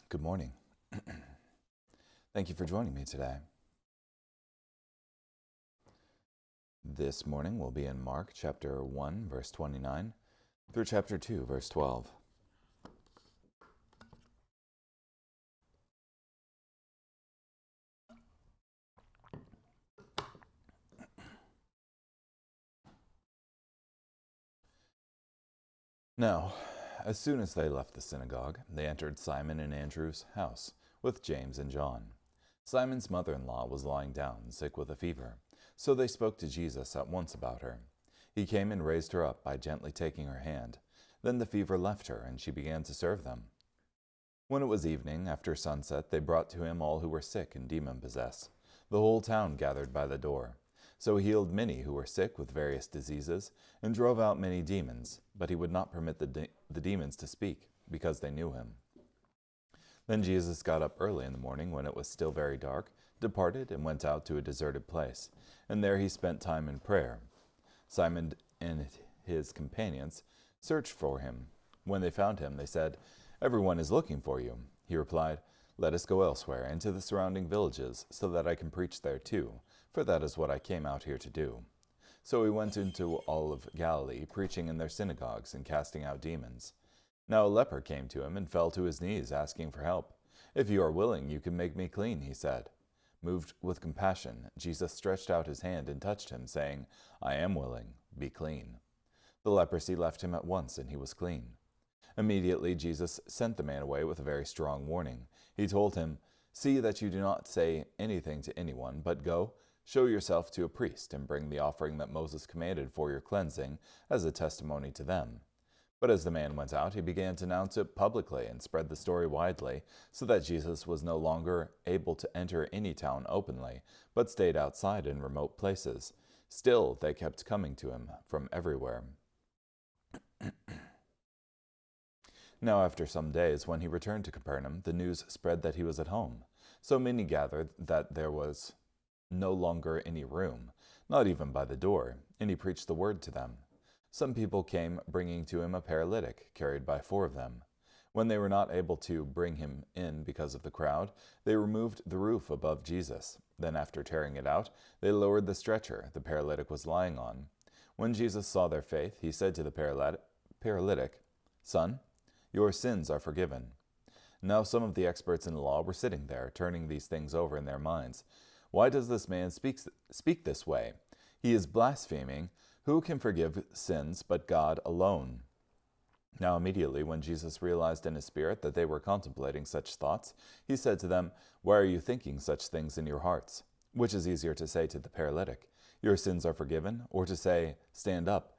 Good morning. Thank you for joining me today. This morning we'll be in Mark chapter 1, verse 29 through chapter 2, verse 12. Now, as soon as they left the synagogue, they entered Simon and Andrew's house with James and John. Simon's mother-in-law was lying down, sick with a fever, so they spoke to Jesus at once about her. He came and raised her up by gently taking her hand. Then the fever left her, and she began to serve them. When it was evening, after sunset, they brought to him all who were sick and demon-possessed. The whole town gathered by the door. So he healed many who were sick with various diseases, and drove out many demons, but he would not permit the demons to speak, because they knew him. Then Jesus got up early in the morning, when it was still very dark, departed, and went out to a deserted place, and there he spent time in prayer. Simon and his companions searched for him. When they found him, they said, "Everyone is looking for you." He replied, "Let us go elsewhere, into the surrounding villages, so that I can preach there too, for that is what I came out here to do." So he went into all of Galilee, preaching in their synagogues and casting out demons. Now a leper came to him and fell to his knees, asking for help. "If you are willing, you can make me clean," he said. Moved with compassion, Jesus stretched out his hand and touched him, saying, "I am willing, be clean." The leprosy left him at once, and he was clean. Immediately Jesus sent the man away with a very strong warning. He told him, "See that you do not say anything to anyone, but go, show yourself to a priest, and bring the offering that Moses commanded for your cleansing as a testimony to them." But as the man went out, he began to announce it publicly and spread the story widely, so that Jesus was no longer able to enter any town openly, but stayed outside in remote places. Still, they kept coming to him from everywhere. Now after some days, when he returned to Capernaum, the news spread that he was at home. So many gathered that there was no longer any room, not even by the door, and he preached the word to them. Some people came bringing to him a paralytic, carried by 4 of them. When they were not able to bring him in because of the crowd, they removed the roof above Jesus. Then after tearing it out, they lowered the stretcher the paralytic was lying on. When Jesus saw their faith, he said to the paralytic, "Son, your sins are forgiven." Now some of the experts in the law were sitting there, turning these things over in their minds. "Why does this man speak this way? He is blaspheming. Who can forgive sins but God alone?" Now immediately, when Jesus realized in his spirit that they were contemplating such thoughts, he said to them, "Why are you thinking such things in your hearts? Which is easier to say to the paralytic, 'Your sins are forgiven,' or to say, 'Stand up,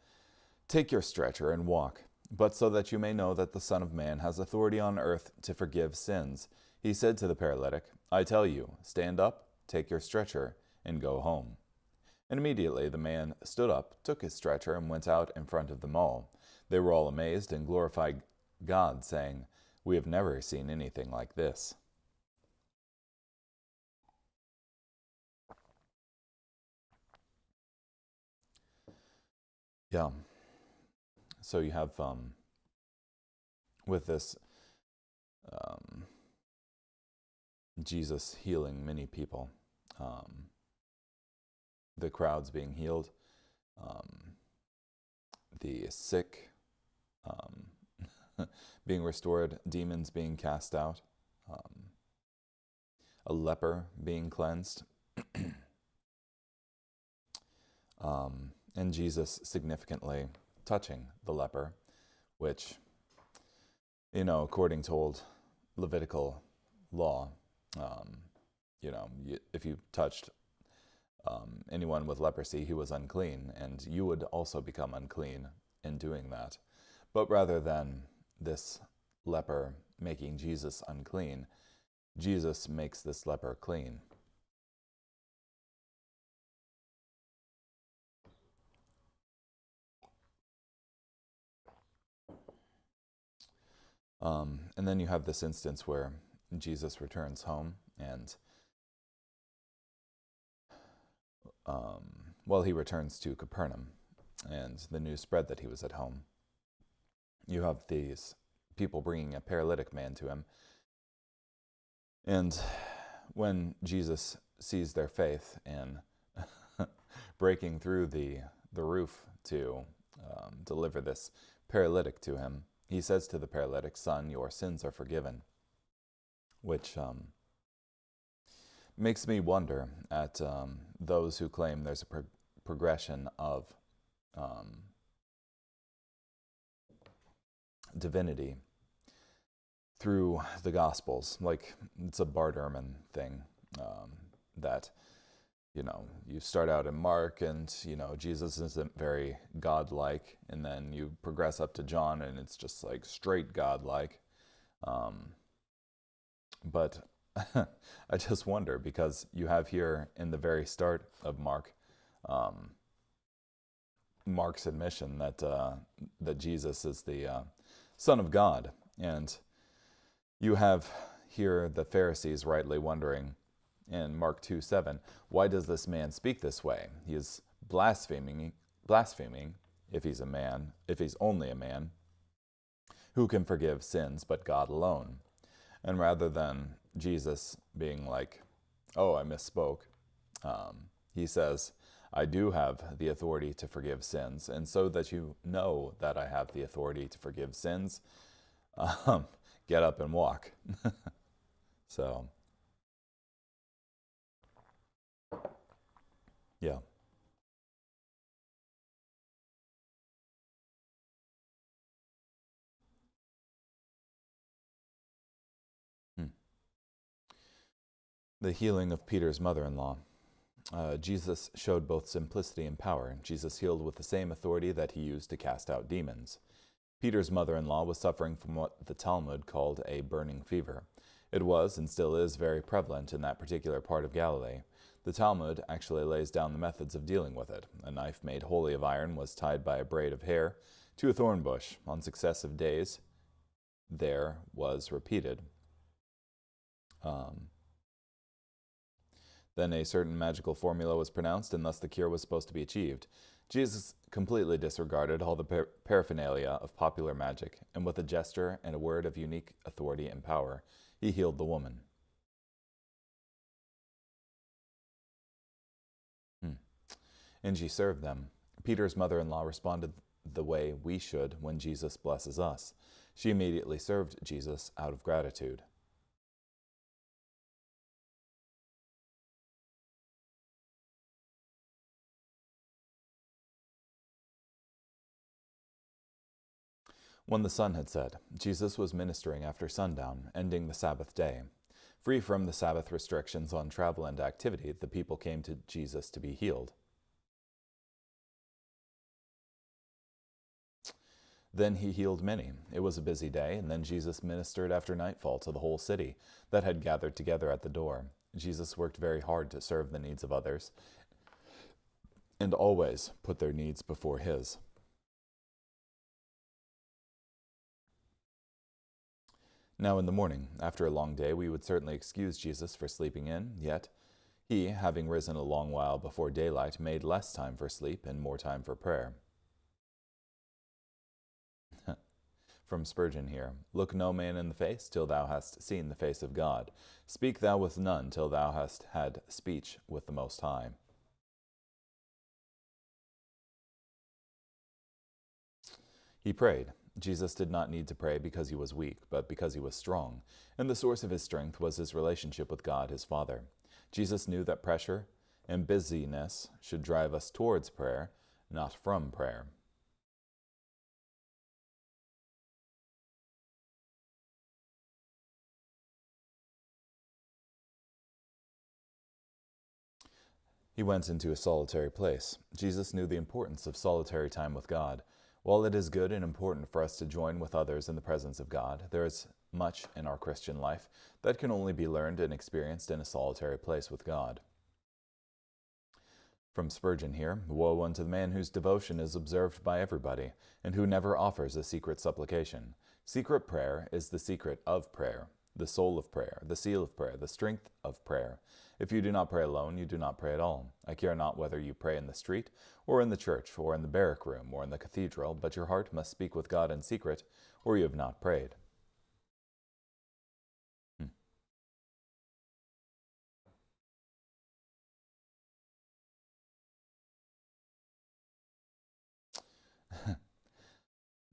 take your stretcher and walk'? But so that you may know that the Son of Man has authority on earth to forgive sins." He said to the paralytic, "I tell you, stand up, take your stretcher, and go home." And immediately the man stood up, took his stretcher, and went out in front of them all. They were all amazed and glorified God, saying, "We have never seen anything like this." Yeah. So you have, with this, Jesus healing many people, the crowds being healed, the sick being restored, demons being cast out, a leper being cleansed, and Jesus significantly touching the leper, which, according to old Levitical law, if you touched anyone with leprosy, he was unclean, and you would also become unclean in doing that. But rather than this leper making Jesus unclean, Jesus makes this leper clean. And then you have this instance where Jesus returns home, and he returns to Capernaum, and the news spread that he was at home. You have these people bringing a paralytic man to him, And when Jesus sees their faith in breaking through the roof to deliver this paralytic to him, he says to the paralytic, "Son, your sins are forgiven," which makes me wonder at those who claim there's a progression of divinity through the Gospels. Like, it's a Bart Ehrman thing, that, you start out in Mark and, Jesus isn't very godlike, and then you progress up to John and it's just like straight godlike. But I just wonder, because you have here in the very start of Mark, Mark's admission that Jesus is the Son of God. And you have here the Pharisees rightly wondering in Mark 2:7, why does this man speak this way? He is blaspheming if he's a man, if he's only a man. Who can forgive sins but God alone? And rather than Jesus being like, oh, I misspoke, he says, I do have the authority to forgive sins. And so that you know that I have the authority to forgive sins, get up and walk. So, yeah. The healing of Peter's mother-in-law. Jesus showed both simplicity and power. Jesus healed with the same authority that he used to cast out demons. Peter's mother-in-law was suffering from what the Talmud called a burning fever. It was, and still is, very prevalent in that particular part of Galilee. The Talmud actually lays down the methods of dealing with it. A knife made wholly of iron was tied by a braid of hair to a thorn bush. On successive days, there was repeated. Then a certain magical formula was pronounced, and thus the cure was supposed to be achieved. Jesus completely disregarded all the paraphernalia of popular magic, and with a gesture and a word of unique authority and power, he healed the woman. And she served them. Peter's mother-in-law responded the way we should when Jesus blesses us. She immediately served Jesus out of gratitude. When the sun had set, Jesus was ministering after sundown, ending the Sabbath day. Free from the Sabbath restrictions on travel and activity, the people came to Jesus to be healed. Then he healed many. It was a busy day, and then Jesus ministered after nightfall to the whole city that had gathered together at the door. Jesus worked very hard to serve the needs of others, and always put their needs before his. Now in the morning, after a long day, we would certainly excuse Jesus for sleeping in, yet he, having risen a long while before daylight, made less time for sleep and more time for prayer. From Spurgeon here, look no man in the face till thou hast seen the face of God. Speak thou with none till thou hast had speech with the Most High. He prayed. Jesus did not need to pray because he was weak, but because he was strong, and the source of his strength was his relationship with God, his Father. Jesus knew that pressure and busyness should drive us towards prayer, not from prayer. He went into a solitary place. Jesus knew the importance of solitary time with God. While it is good and important for us to join with others in the presence of God, there is much in our Christian life that can only be learned and experienced in a solitary place with God. From Spurgeon here, woe unto the man whose devotion is observed by everybody, and who never offers a secret supplication. Secret prayer is the secret of prayer, the soul of prayer, the seal of prayer, the strength of prayer. If you do not pray alone, you do not pray at all. I care not whether you pray in the street, or in the church, or in the barrack room, or in the cathedral, but your heart must speak with God in secret, or you have not prayed.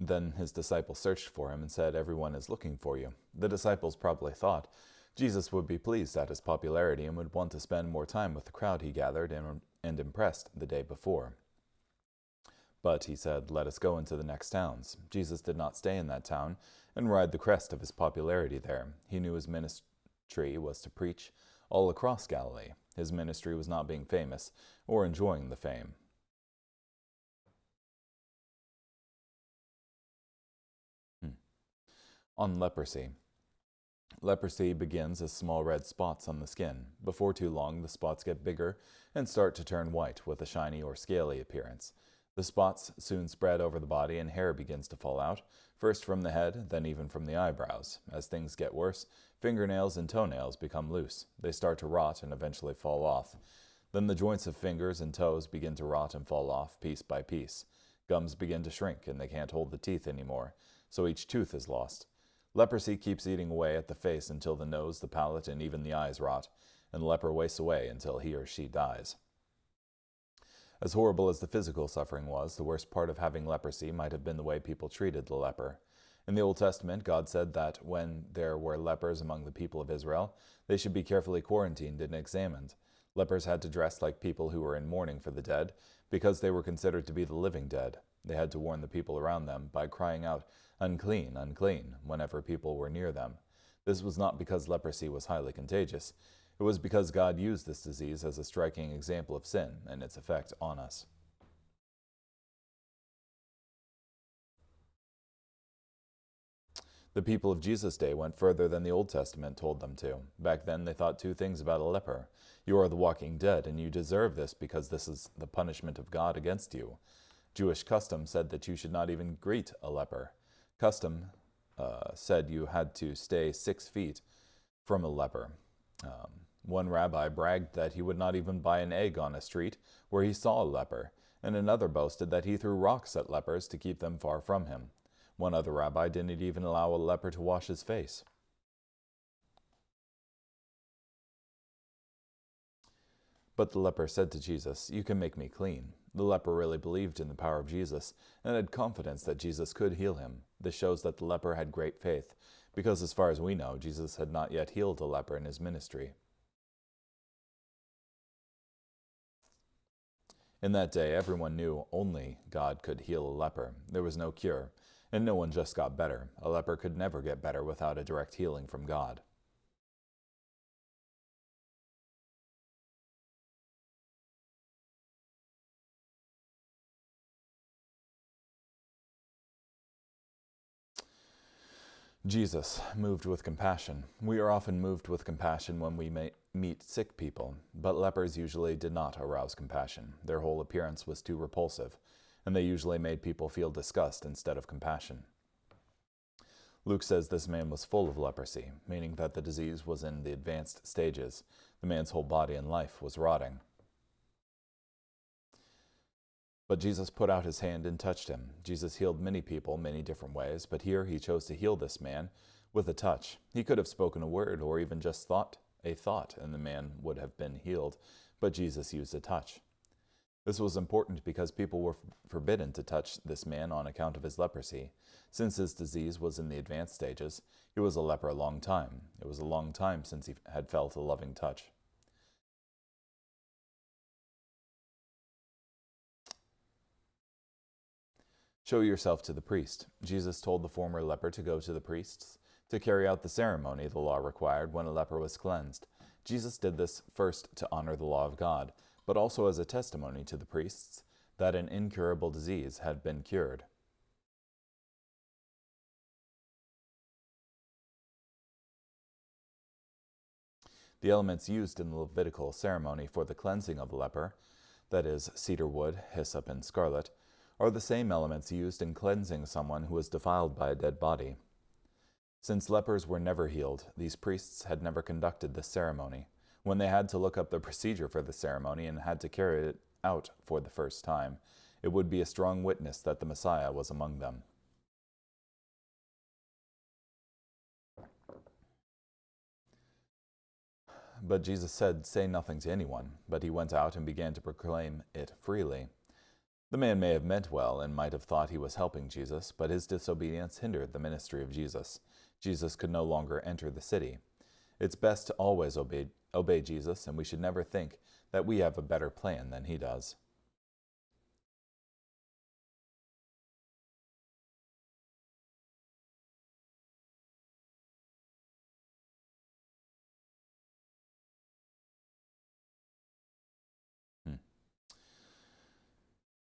Then his disciples searched for him and said, "Everyone is looking for you." The disciples probably thought Jesus would be pleased at his popularity and would want to spend more time with the crowd he gathered and impressed the day before. But he said, "Let us go into the next towns." Jesus did not stay in that town and ride the crest of his popularity there. He knew his ministry was to preach all across Galilee. His ministry was not being famous or enjoying the fame. On leprosy. Leprosy begins as small red spots on the skin. Before too long, the spots get bigger and start to turn white with a shiny or scaly appearance. The spots soon spread over the body and hair begins to fall out, first from the head, then even from the eyebrows. As things get worse, fingernails and toenails become loose. They start to rot and eventually fall off. Then the joints of fingers and toes begin to rot and fall off piece by piece. Gums begin to shrink and they can't hold the teeth anymore, so each tooth is lost. Leprosy keeps eating away at the face until the nose, the palate, and even the eyes rot, and the leper wastes away until he or she dies. As horrible as the physical suffering was, the worst part of having leprosy might have been the way people treated the leper. In the Old Testament, God said that when there were lepers among the people of Israel, they should be carefully quarantined and examined. Lepers had to dress like people who were in mourning for the dead, because they were considered to be the living dead. They had to warn the people around them by crying out, "Unclean, unclean," whenever people were near them. This was not because leprosy was highly contagious. It was because God used this disease as a striking example of sin and its effect on us. The people of Jesus' day went further than the Old Testament told them to. Back then, they thought two things about a leper. "You are the walking dead, and you deserve this because this is the punishment of God against you." Jewish custom said that you should not even greet a leper. Custom said you had to stay 6 feet from a leper. One rabbi bragged that he would not even buy an egg on a street where he saw a leper, and another boasted that he threw rocks at lepers to keep them far from him. One other rabbi didn't even allow a leper to wash his face. But the leper said to Jesus, "You can make me clean." The leper really believed in the power of Jesus and had confidence that Jesus could heal him. This shows that the leper had great faith, because as far as we know, Jesus had not yet healed a leper in his ministry. In that day, everyone knew only God could heal a leper. There was no cure, and no one just got better. A leper could never get better without a direct healing from God. Jesus, moved with compassion. We are often moved with compassion when we meet sick people, but lepers usually did not arouse compassion. Their whole appearance was too repulsive, and they usually made people feel disgust instead of compassion. Luke says this man was full of leprosy, meaning that the disease was in the advanced stages. The man's whole body and life was rotting. But Jesus put out his hand and touched him. Jesus healed many people many different ways, but here he chose to heal this man with a touch. He could have spoken a word or even just thought a thought, and the man would have been healed, but Jesus used a touch. This was important because people were forbidden to touch this man on account of his leprosy. Since his disease was in the advanced stages, he was a leper a long time. It was a long time since he had felt a loving touch. Show yourself to the priest. Jesus told the former leper to go to the priests to carry out the ceremony the law required when a leper was cleansed. Jesus did this first to honor the law of God, but also as a testimony to the priests that an incurable disease had been cured. The elements used in the Levitical ceremony for the cleansing of a leper, that is, cedar wood, hyssop, and scarlet, are the same elements used in cleansing someone who was defiled by a dead body. Since lepers were never healed, these priests had never conducted this ceremony. When they had to look up the procedure for the ceremony and had to carry it out for the first time, it would be a strong witness that the Messiah was among them. But Jesus said, "Say nothing to anyone," but he went out and began to proclaim it freely. The man may have meant well and might have thought he was helping Jesus, but his disobedience hindered the ministry of Jesus. Jesus could no longer enter the city. It's best to always obey Jesus, and we should never think that we have a better plan than he does.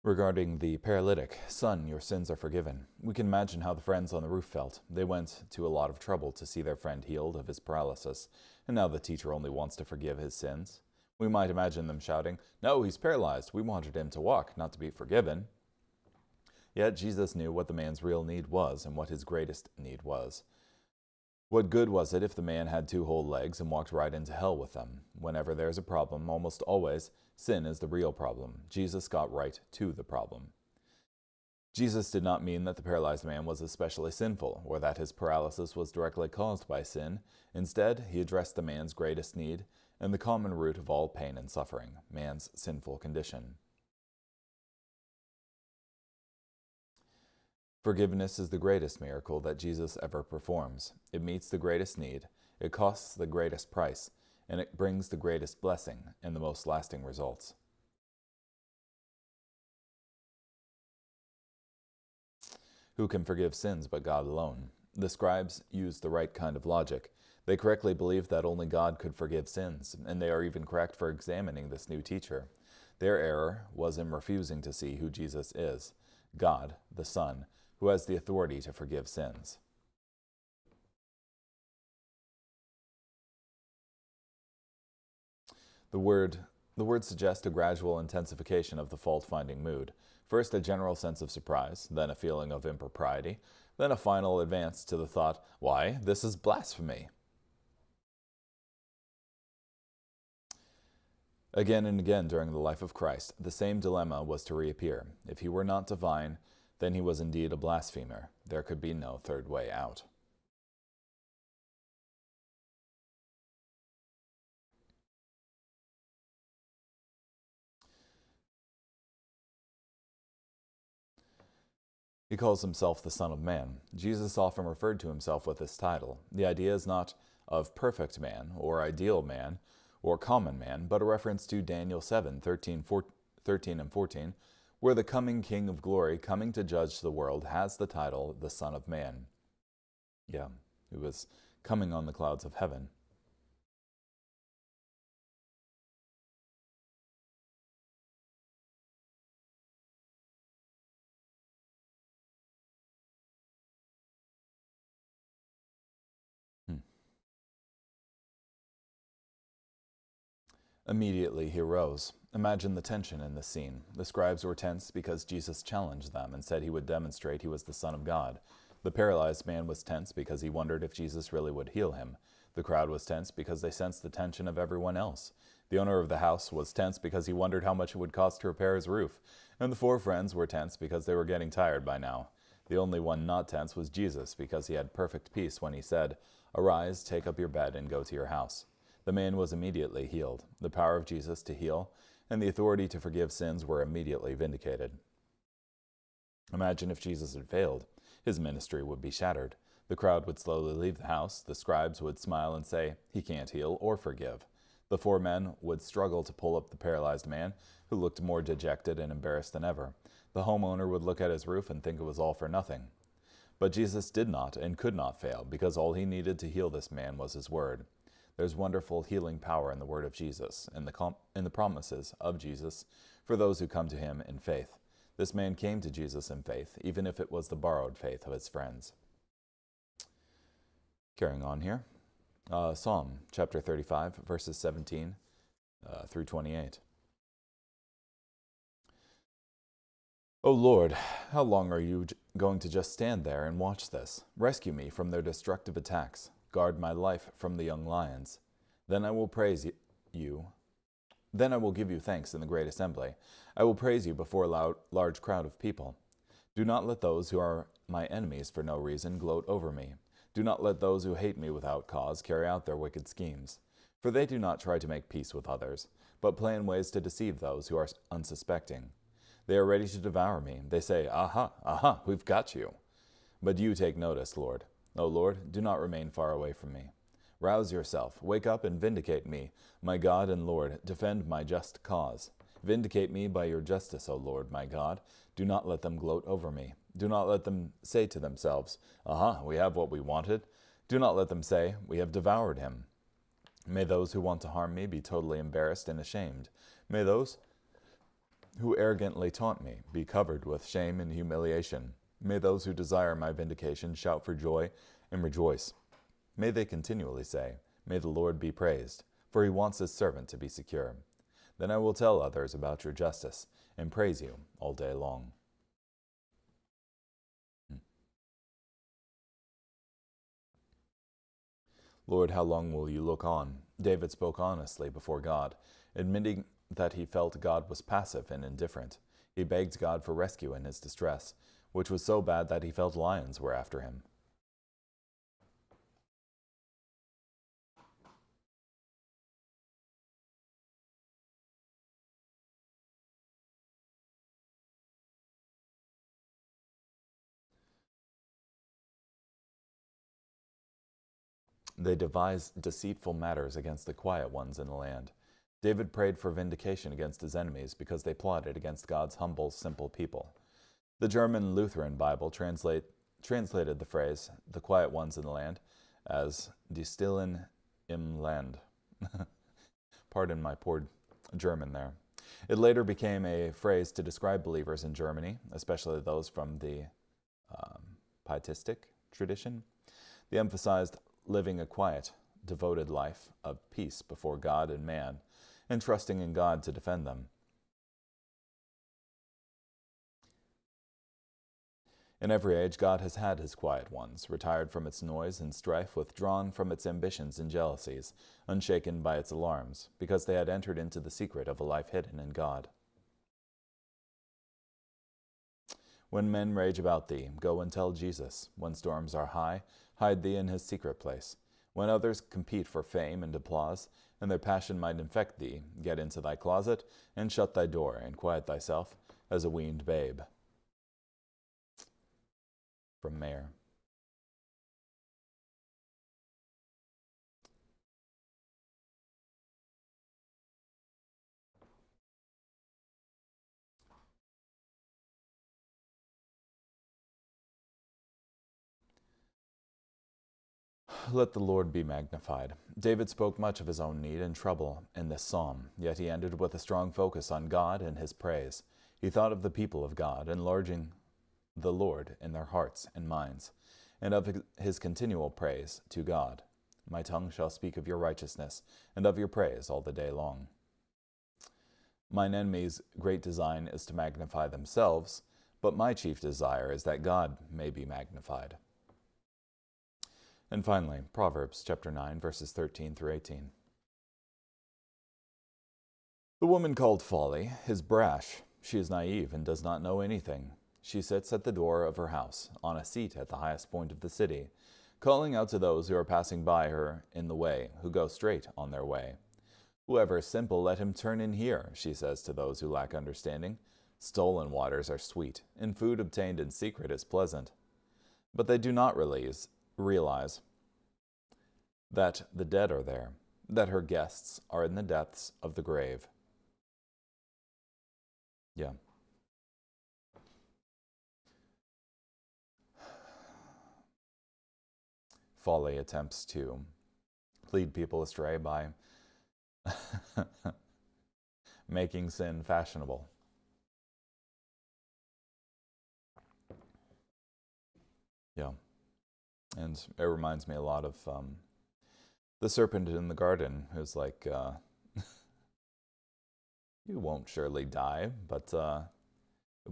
Regarding the paralytic, "Son, your sins are forgiven." We can imagine how the friends on the roof felt. They went to a lot of trouble to see their friend healed of his paralysis, and now the teacher only wants to forgive his sins. We might imagine them shouting, "No, he's paralyzed. We wanted him to walk, not to be forgiven." Yet Jesus knew what the man's real need was and what his greatest need was. What good was it if the man had 2 whole legs and walked right into hell with them? Whenever there's a problem, almost always, sin is the real problem. Jesus got right to the problem. Jesus did not mean that the paralyzed man was especially sinful, or that his paralysis was directly caused by sin. Instead, he addressed the man's greatest need and the common root of all pain and suffering, man's sinful condition. Forgiveness is the greatest miracle that Jesus ever performs. It meets the greatest need, it costs the greatest price, and it brings the greatest blessing and the most lasting results. Who can forgive sins but God alone? The scribes used the right kind of logic. They correctly believed that only God could forgive sins, and they are even correct for examining this new teacher. Their error was in refusing to see who Jesus is, God, the Son, who has the authority to forgive sins. The word suggests a gradual intensification of the fault-finding mood. First a general sense of surprise, then a feeling of impropriety, then a final advance to the thought, "Why, this is blasphemy." Again and again during the life of Christ, the same dilemma was to reappear. If he were not divine, then he was indeed a blasphemer. There could be no third way out. He calls himself the Son of Man. Jesus often referred to himself with this title. The idea is not of perfect man, or ideal man, or common man, but a reference to Daniel 7, 13 and 14, where the coming King of Glory, coming to judge the world, has the title, the Son of Man. Yeah, he was coming on the clouds of heaven. Immediately he arose. Imagine the tension in this scene. The scribes were tense because Jesus challenged them and said he would demonstrate he was the Son of God. The paralyzed man was tense because he wondered if Jesus really would heal him. The crowd was tense because they sensed the tension of everyone else. The owner of the house was tense because he wondered how much it would cost to repair his roof. And the 4 friends were tense because they were getting tired by now. The only one not tense was Jesus because he had perfect peace when he said, "Arise, take up your bed, and go to your house." The man was immediately healed. The power of Jesus to heal and the authority to forgive sins were immediately vindicated. Imagine if Jesus had failed. His ministry would be shattered. The crowd would slowly leave the house. The scribes would smile and say, "He can't heal or forgive." The 4 men would struggle to pull up the paralyzed man, who looked more dejected and embarrassed than ever. The homeowner would look at his roof and think it was all for nothing. But Jesus did not and could not fail, because all he needed to heal this man was his word. There's wonderful healing power in the word of Jesus and in the promises of Jesus for those who come to him in faith. This man came to Jesus in faith, even if it was the borrowed faith of his friends. Carrying on here, Psalm chapter 35, verses 17 through 28. O Lord, how long are you going to just stand there and watch this? Rescue me from their destructive attacks. Guard my life from the young lions. Then I will praise you. Then I will give you thanks in the great assembly. I will praise you before a large crowd of people. Do not let those who are my enemies for no reason gloat over me. Do not let those who hate me without cause carry out their wicked schemes. For they do not try to make peace with others, but plan ways to deceive those who are unsuspecting. They are ready to devour me. They say, aha, aha, we've got you. But you take notice, Lord. O Lord, do not remain far away from me. Rouse yourself, wake up and vindicate me. My God and Lord, defend my just cause. Vindicate me by your justice, O Lord, my God. Do not let them gloat over me. Do not let them say to themselves, aha, we have what we wanted. Do not let them say, we have devoured him. May those who want to harm me be totally embarrassed and ashamed. May those who arrogantly taunt me be covered with shame and humiliation. May those who desire my vindication shout for joy and rejoice. May they continually say, may the Lord be praised, for he wants his servant to be secure. Then I will tell others about your justice and praise you all day long. Lord, how long will you look on? David spoke honestly before God, admitting that he felt God was passive and indifferent. He begged God for rescue in his distress, which was so bad that he felt lions were after him. They devised deceitful matters against the quiet ones in the land. David prayed for vindication against his enemies because they plotted against God's humble, simple people. The German Lutheran Bible translated the phrase, the quiet ones in the land, as die Stillen im Land. Pardon my poor German there. It later became a phrase to describe believers in Germany, especially those from the Pietistic tradition. They emphasized living a quiet, devoted life of peace before God and man, and trusting in God to defend them. In every age, God has had his quiet ones, retired from its noise and strife, withdrawn from its ambitions and jealousies, unshaken by its alarms, because they had entered into the secret of a life hidden in God. When men rage about thee, go and tell Jesus. When storms are high, hide thee in his secret place. When others compete for fame and applause, and their passion might infect thee, get into thy closet, and shut thy door, and quiet thyself as a weaned babe. From Mayor. Let the Lord be magnified. David spoke much of his own need and trouble in this psalm, yet he ended with a strong focus on God and his praise. He thought of the people of God, enlarging the Lord in their hearts and minds, and of his continual praise to God. My tongue shall speak of your righteousness, and of your praise all the day long. Mine enemies' great design is to magnify themselves, but my chief desire is that God may be magnified. And finally, Proverbs chapter 9, verses 13 through 18. The woman called Folly is brash. She is naive and does not know anything. She sits at the door of her house, on a seat at the highest point of the city, calling out to those who are passing by her in the way, who go straight on their way. Whoever is simple, let him turn in here, she says to those who lack understanding. Stolen waters are sweet, and food obtained in secret is pleasant. But they do not realize that the dead are there, that her guests are in the depths of the grave. Yeah. Folly attempts to lead people astray by making sin fashionable. Yeah. And it reminds me a lot of the serpent in the garden, who's like, you won't surely die, but you'll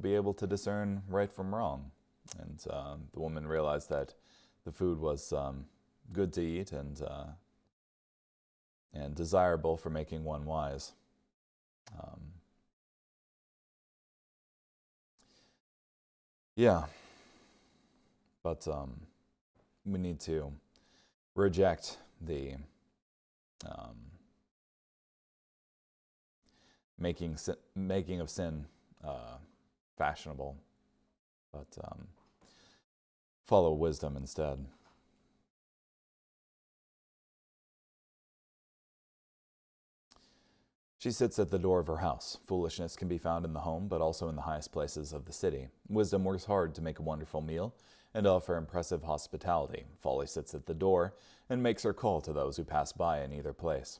be able to discern right from wrong. And the woman realized that the food was good to eat and desirable for making one wise. Yeah. But we need to reject the making of sin fashionable, but follow wisdom instead. She sits at the door of her house. Foolishness can be found in the home, but also in the highest places of the city. Wisdom works hard to make a wonderful meal and offer impressive hospitality. Folly sits at the door and makes her call to those who pass by in either place.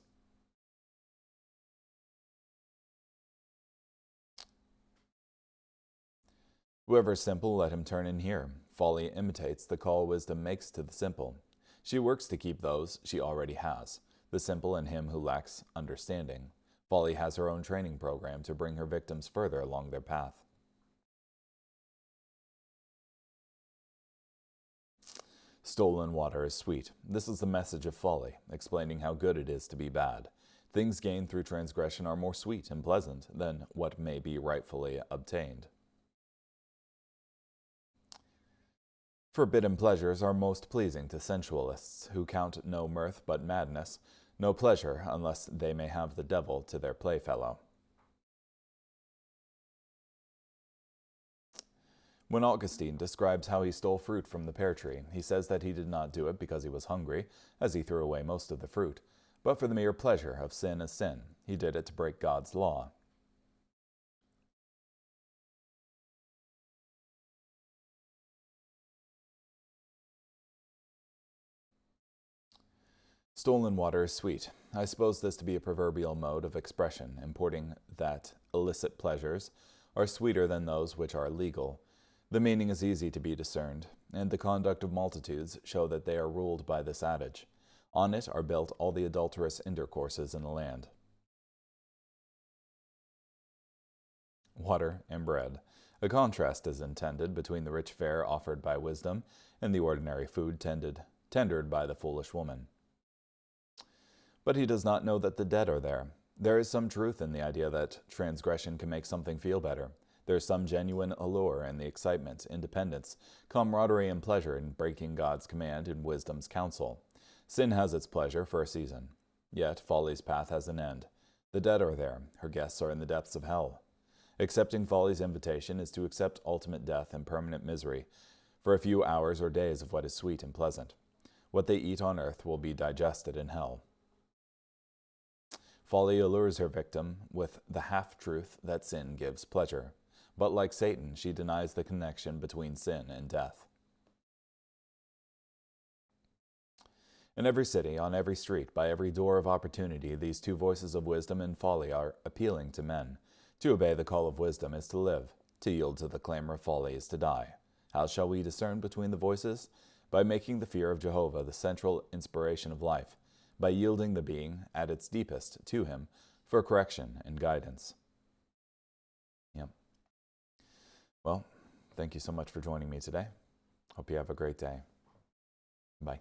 Whoever is simple, let him turn in here. Folly imitates the call wisdom makes to the simple. She works to keep those she already has, the simple and him who lacks understanding. Folly has her own training program to bring her victims further along their path. Stolen water is sweet. This is the message of folly, explaining how good it is to be bad. Things gained through transgression are more sweet and pleasant than what may be rightfully obtained. Forbidden pleasures are most pleasing to sensualists, who count no mirth but madness, no pleasure unless they may have the devil to their playfellow. When Augustine describes how he stole fruit from the pear tree, he says that he did not do it because he was hungry, as he threw away most of the fruit, but for the mere pleasure of sin as sin. He did it to break God's law. Stolen water is sweet. I suppose this to be a proverbial mode of expression, importing that illicit pleasures are sweeter than those which are legal. The meaning is easy to be discerned, and the conduct of multitudes show that they are ruled by this adage. On it are built all the adulterous intercourses in the land. Water and bread. A contrast is intended between the rich fare offered by wisdom and the ordinary food tendered by the foolish woman. But he does not know that the dead are there. There is some truth in the idea that transgression can make something feel better. There is some genuine allure in the excitement, independence, camaraderie, and pleasure in breaking God's command and wisdom's counsel. Sin has its pleasure for a season. Yet folly's path has an end. The dead are there. Her guests are in the depths of hell. Accepting folly's invitation is to accept ultimate death and permanent misery for a few hours or days of what is sweet and pleasant. What they eat on earth will be digested in hell. Folly allures her victim with the half-truth that sin gives pleasure. But like Satan, she denies the connection between sin and death. In every city, on every street, by every door of opportunity, these two voices of wisdom and folly are appealing to men. To obey the call of wisdom is to live. To yield to the clamor of folly is to die. How shall we discern between the voices? By making the fear of Jehovah the central inspiration of life, by yielding the being at its deepest to him for correction and guidance. Yep. Well, thank you so much for joining me today. Hope you have a great day. Bye.